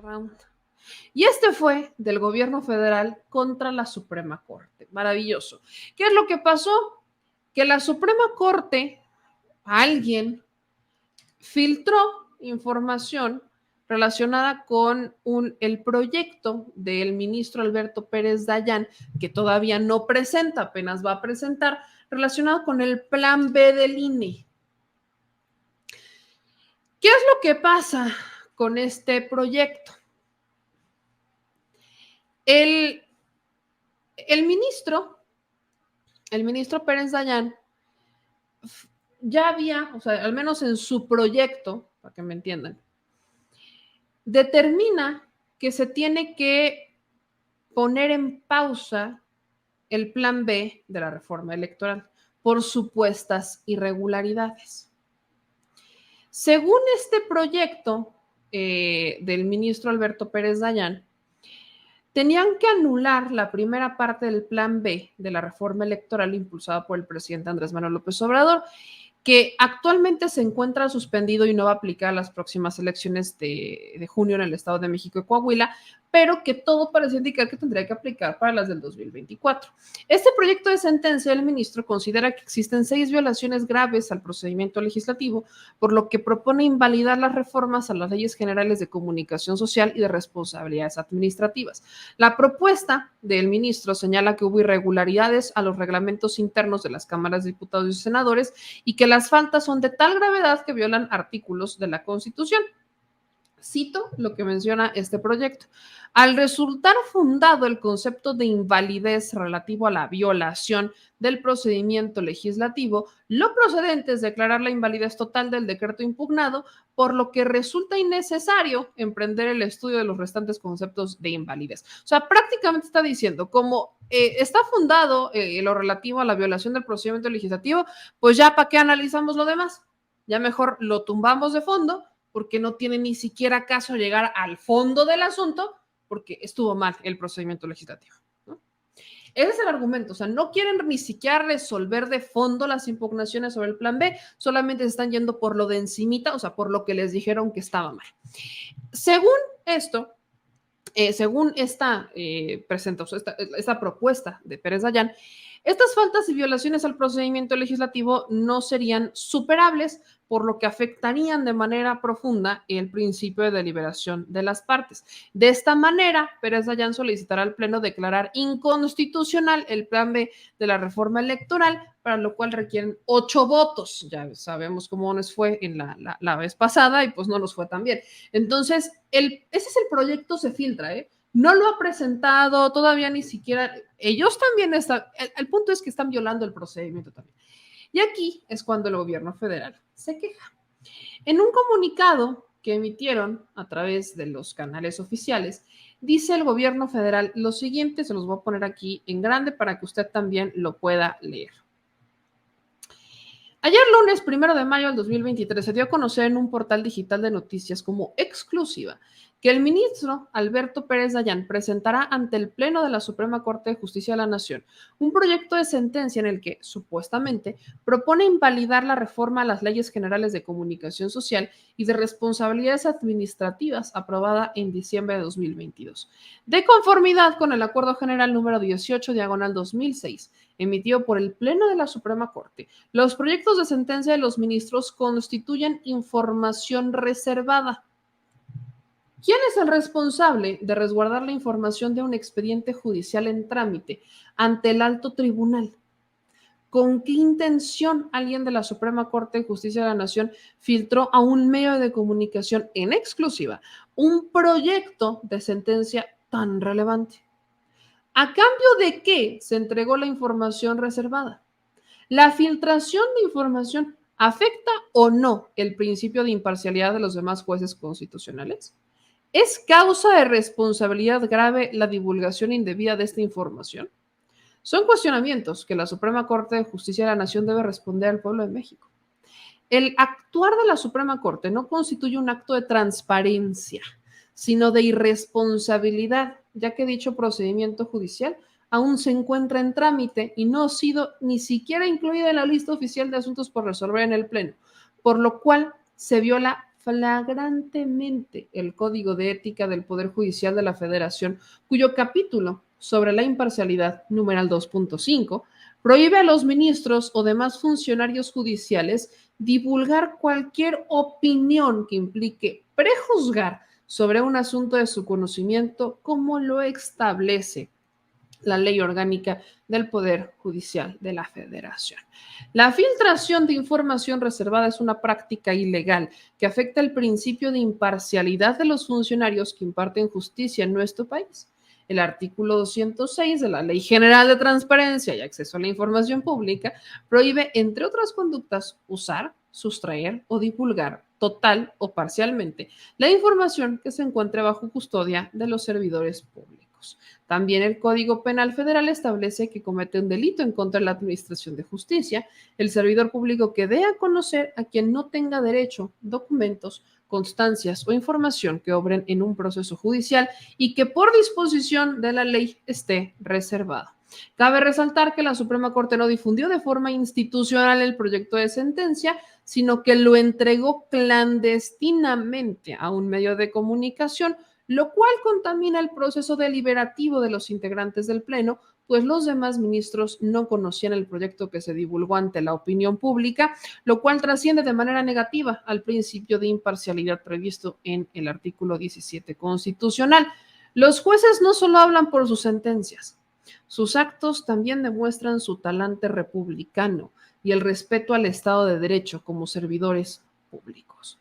round. Y este fue del gobierno federal contra la Suprema Corte. Maravilloso. ¿Qué es lo que pasó? Que la Suprema Corte, alguien filtró información relacionada con el proyecto del ministro Alberto Pérez Dayán, que todavía no presenta, apenas va a presentar, relacionado con el plan B del INE. ¿Qué es lo que pasa con este proyecto? El ministro Pérez Dayán ya había, o sea, al menos en su proyecto, para que me entiendan, determina que se tiene que poner en pausa el plan B de la reforma electoral por supuestas irregularidades. Según este proyecto del ministro Alberto Pérez Dayán, tenían que anular la primera parte del plan B de la reforma electoral impulsada por el presidente Andrés Manuel López Obrador, que actualmente se encuentra suspendido y no va a aplicar a las próximas elecciones de junio en el Estado de México y Coahuila, pero que todo parece indicar que tendría que aplicar para las del 2024. Este proyecto de sentencia del ministro considera que existen 6 violaciones graves al procedimiento legislativo, por lo que propone invalidar las reformas a las leyes generales de comunicación social y de responsabilidades administrativas. La propuesta del ministro señala que hubo irregularidades a los reglamentos internos de las cámaras de diputados y senadores y que las faltas son de tal gravedad que violan artículos de la Constitución. Cito lo que menciona este proyecto. Al resultar fundado el concepto de invalidez relativo a la violación del procedimiento legislativo, lo procedente es declarar la invalidez total del decreto impugnado, por lo que resulta innecesario emprender el estudio de los restantes conceptos de invalidez. O sea, prácticamente está diciendo, como está fundado lo relativo a la violación del procedimiento legislativo, pues ya para qué analizamos lo demás, ya mejor lo tumbamos de fondo, porque no tiene ni siquiera caso llegar al fondo del asunto, porque estuvo mal el procedimiento legislativo, ¿no? Ese es el argumento, o sea, no quieren ni siquiera resolver de fondo las impugnaciones sobre el plan B, solamente se están yendo por lo de encimita, o sea, por lo que les dijeron que estaba mal. Según esto, según esta propuesta de Pérez Dayán, estas faltas y violaciones al procedimiento legislativo no serían superables, por lo que afectarían de manera profunda el principio de deliberación de las partes. De esta manera, Pérez Dayán solicitará al Pleno declarar inconstitucional el plan B de la reforma electoral, para lo cual requieren 8 votos. Ya sabemos cómo nos fue en la vez pasada y pues no nos fue tan bien. Entonces, ese es el proyecto, se filtra, ¿eh? No lo ha presentado, todavía ni siquiera, ellos también están, el punto es que están violando el procedimiento también. Y aquí es cuando el gobierno federal se queja. En un comunicado que emitieron a través de los canales oficiales, dice el gobierno federal lo siguiente, se los voy a poner aquí en grande para que usted también lo pueda leer. Ayer lunes 1 de mayo del 2023 se dio a conocer en un portal digital de noticias como exclusiva que el ministro Alberto Pérez Dayán presentará ante el Pleno de la Suprema Corte de Justicia de la Nación un proyecto de sentencia en el que, supuestamente, propone invalidar la reforma a las leyes generales de comunicación social y de responsabilidades administrativas aprobada en diciembre de 2022, de conformidad con el Acuerdo General número 18/2006, emitido por el Pleno de la Suprema Corte. Los proyectos de sentencia de los ministros constituyen información reservada. ¿Quién es el responsable de resguardar la información de un expediente judicial en trámite ante el alto tribunal? ¿Con qué intención alguien de la Suprema Corte de Justicia de la Nación filtró a un medio de comunicación en exclusiva un proyecto de sentencia tan relevante? ¿A cambio de qué se entregó la información reservada? ¿La filtración de información afecta o no el principio de imparcialidad de los demás jueces constitucionales? ¿Es causa de responsabilidad grave la divulgación indebida de esta información? Son cuestionamientos que la Suprema Corte de Justicia de la Nación debe responder al pueblo de México. El actuar de la Suprema Corte no constituye un acto de transparencia, sino de irresponsabilidad, ya que dicho procedimiento judicial aún se encuentra en trámite y no ha sido ni siquiera incluido en la lista oficial de asuntos por resolver en el Pleno, por lo cual se viola flagrantemente el Código de Ética del Poder Judicial de la Federación, cuyo capítulo sobre la imparcialidad, numeral 2.5, prohíbe a los ministros o demás funcionarios judiciales divulgar cualquier opinión que implique prejuzgar sobre un asunto de su conocimiento, como lo establece la Ley Orgánica del Poder Judicial de la Federación. La filtración de información reservada es una práctica ilegal que afecta el principio de imparcialidad de los funcionarios que imparten justicia en nuestro país. El artículo 206 de la Ley General de Transparencia y Acceso a la Información Pública prohíbe, entre otras conductas, usar, sustraer o divulgar total o parcialmente la información que se encuentre bajo custodia de los servidores públicos. También el Código Penal Federal establece que comete un delito en contra de la Administración de Justicia el servidor público que dé a conocer a quien no tenga derecho documentos, constancias o información que obren en un proceso judicial y que por disposición de la ley esté reservado. Cabe resaltar que la Suprema Corte no difundió de forma institucional el proyecto de sentencia, sino que lo entregó clandestinamente a un medio de comunicación, lo cual contamina el proceso deliberativo de los integrantes del Pleno, pues los demás ministros no conocían el proyecto que se divulgó ante la opinión pública, lo cual trasciende de manera negativa al principio de imparcialidad previsto en el artículo 17 constitucional. Los jueces no solo hablan por sus sentencias, sus actos también demuestran su talante republicano y el respeto al Estado de Derecho como servidores públicos.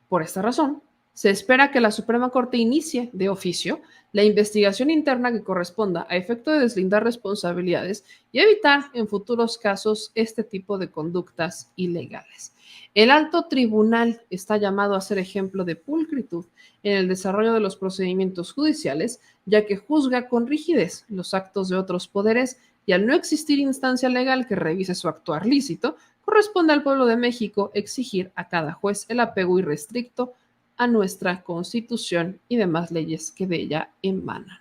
Por esta razón, se espera que la Suprema Corte inicie de oficio la investigación interna que corresponda a efecto de deslindar responsabilidades y evitar en futuros casos este tipo de conductas ilegales. El alto tribunal está llamado a ser ejemplo de pulcritud en el desarrollo de los procedimientos judiciales, ya que juzga con rigidez los actos de otros poderes y al no existir instancia legal que revise su actuar lícito, corresponde al pueblo de México exigir a cada juez el apego irrestricto a nuestra Constitución y demás leyes que de ella emanan.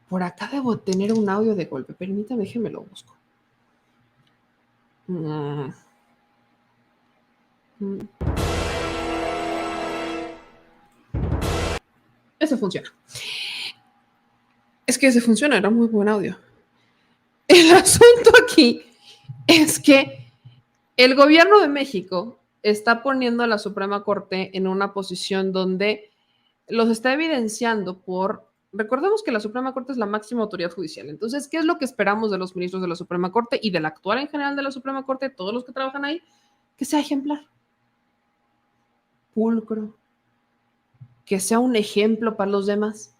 Por acá debo tener un audio de golpe. Permítame, déjeme lo busco. Ese funciona. Es que ese funciona, era muy buen audio. El asunto aquí es que el gobierno de México está poniendo a la Suprema Corte en una posición donde los está evidenciando por... Recordemos que la Suprema Corte es la máxima autoridad judicial. Entonces, ¿qué es lo que esperamos de los ministros de la Suprema Corte y del actual en general de la Suprema Corte, todos los que trabajan ahí? Que sea ejemplar, pulcro, que sea un ejemplo para los demás.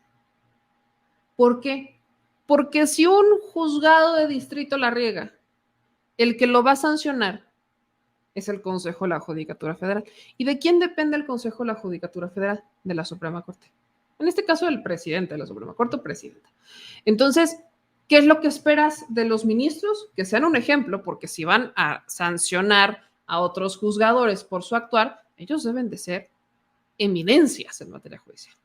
¿Por qué? Porque si un juzgado de distrito la riega, el que lo va a sancionar es el Consejo de la Judicatura Federal. ¿Y de quién depende el Consejo de la Judicatura Federal? De la Suprema Corte. En este caso, el presidente de la Suprema Corte o presidenta. Entonces, ¿qué es lo que esperas de los ministros? Que sean un ejemplo, porque si van a sancionar a otros juzgadores por su actuar, ellos deben de ser eminencias en materia judicial.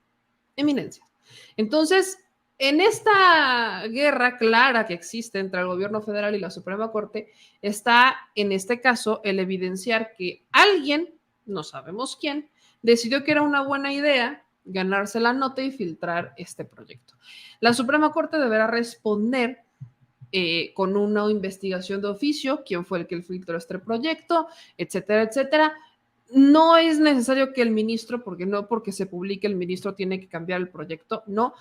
Eminencias. Entonces, en esta guerra clara que existe entre el gobierno federal y la Suprema Corte, está en este caso el evidenciar que alguien, no sabemos quién, decidió que era una buena idea ganarse la nota y filtrar este proyecto. La Suprema Corte deberá responder con una investigación de oficio, quién fue el que filtró este proyecto, etcétera, etcétera. No es necesario que el ministro, porque no porque se publique el ministro tiene que cambiar el proyecto, no.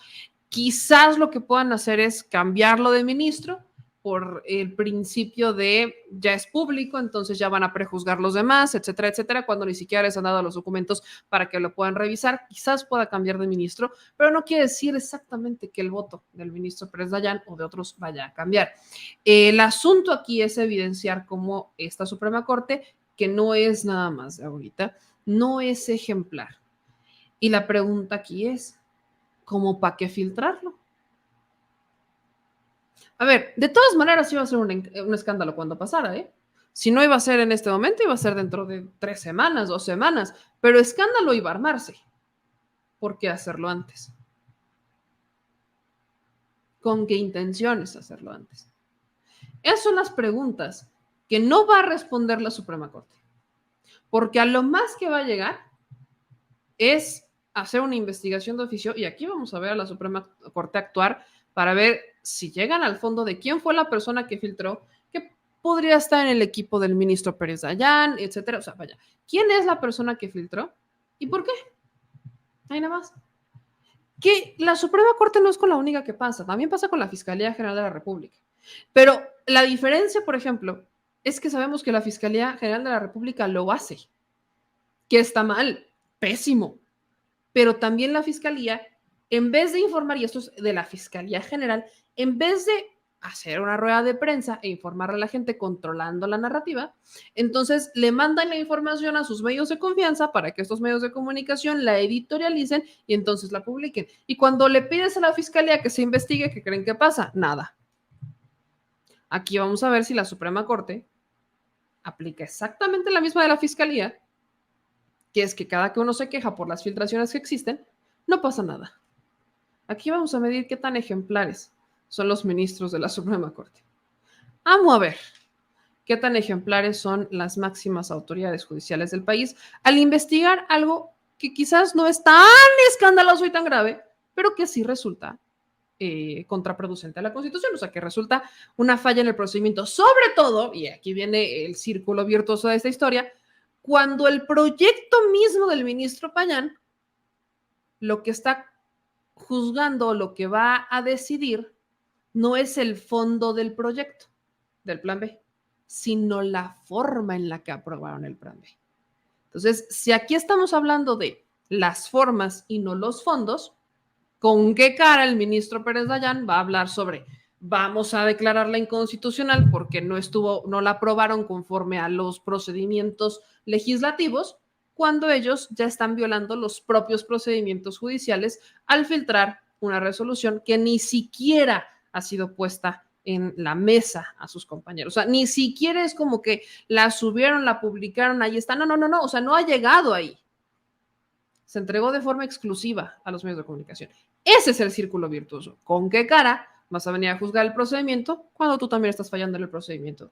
Quizás lo que puedan hacer es cambiarlo de ministro por el principio de ya es público, entonces ya van a prejuzgar los demás, etcétera, etcétera, cuando ni siquiera les han dado los documentos para que lo puedan revisar. Quizás pueda cambiar de ministro, pero no quiere decir exactamente que el voto del ministro Pérez Dayán o de otros vaya a cambiar. El asunto aquí es evidenciar cómo esta Suprema Corte, que no es nada más de ahorita, no es ejemplar. Y la pregunta aquí es, ¿cómo para qué filtrarlo? A ver, de todas maneras iba a ser un escándalo cuando pasara, ¿eh? Si no iba a ser en este momento, iba a ser dentro de 3 semanas, 2 semanas, pero escándalo iba a armarse. ¿Por qué hacerlo antes? ¿Con qué intenciones hacerlo antes? Esas son las preguntas que no va a responder la Suprema Corte. porque a lo más que va a llegar es hacer una investigación de oficio, y aquí vamos a ver a la Suprema Corte actuar para ver si llegan al fondo de quién fue la persona que filtró, que podría estar en el equipo del ministro Pérez Dayán, etcétera. O sea, vaya, ¿quién es la persona que filtró y por qué? Ahí nada más. Que la Suprema Corte no es con la única que pasa, también pasa con la Fiscalía General de la República. Pero la diferencia, por ejemplo, es que sabemos que la Fiscalía General de la República lo hace, que está mal, pésimo. Pero también la Fiscalía, en vez de informar, y esto es de la Fiscalía General, en vez de hacer una rueda de prensa e informar a la gente controlando la narrativa, entonces le mandan la información a sus medios de confianza para que estos medios de comunicación la editorialicen y entonces la publiquen. Y cuando le pides a la Fiscalía que se investigue, ¿qué creen que pasa? Nada. Aquí vamos a ver si la Suprema Corte aplica exactamente la misma de la Fiscalía, que es que cada que uno se queja por las filtraciones que existen, no pasa nada. Aquí vamos a medir qué tan ejemplares son los ministros de la Suprema Corte. Vamos a ver qué tan ejemplares son las máximas autoridades judiciales del país al investigar algo que quizás no es tan escandaloso y tan grave, pero que sí resulta contraproducente a la Constitución, o sea, que resulta una falla en el procedimiento, sobre todo, y aquí viene el círculo virtuoso de esta historia, cuando el proyecto mismo del ministro Payán lo que está juzgando, lo que va a decidir, no es el fondo del proyecto, del plan B, sino la forma en la que aprobaron el plan B. Entonces, si aquí estamos hablando de las formas y no los fondos, ¿con qué cara el ministro Pérez Dayán va a hablar sobre vamos a declararla inconstitucional porque no la aprobaron conforme a los procedimientos legislativos, cuando ellos ya están violando los propios procedimientos judiciales al filtrar una resolución que ni siquiera ha sido puesta en la mesa a sus compañeros? O sea, ni siquiera es como que la subieron, la publicaron, ahí está. No, o sea, no ha llegado ahí. Se entregó de forma exclusiva a los medios de comunicación. Ese es el círculo virtuoso. ¿Con qué cara vas a venir a juzgar el procedimiento cuando tú también estás fallando en el procedimiento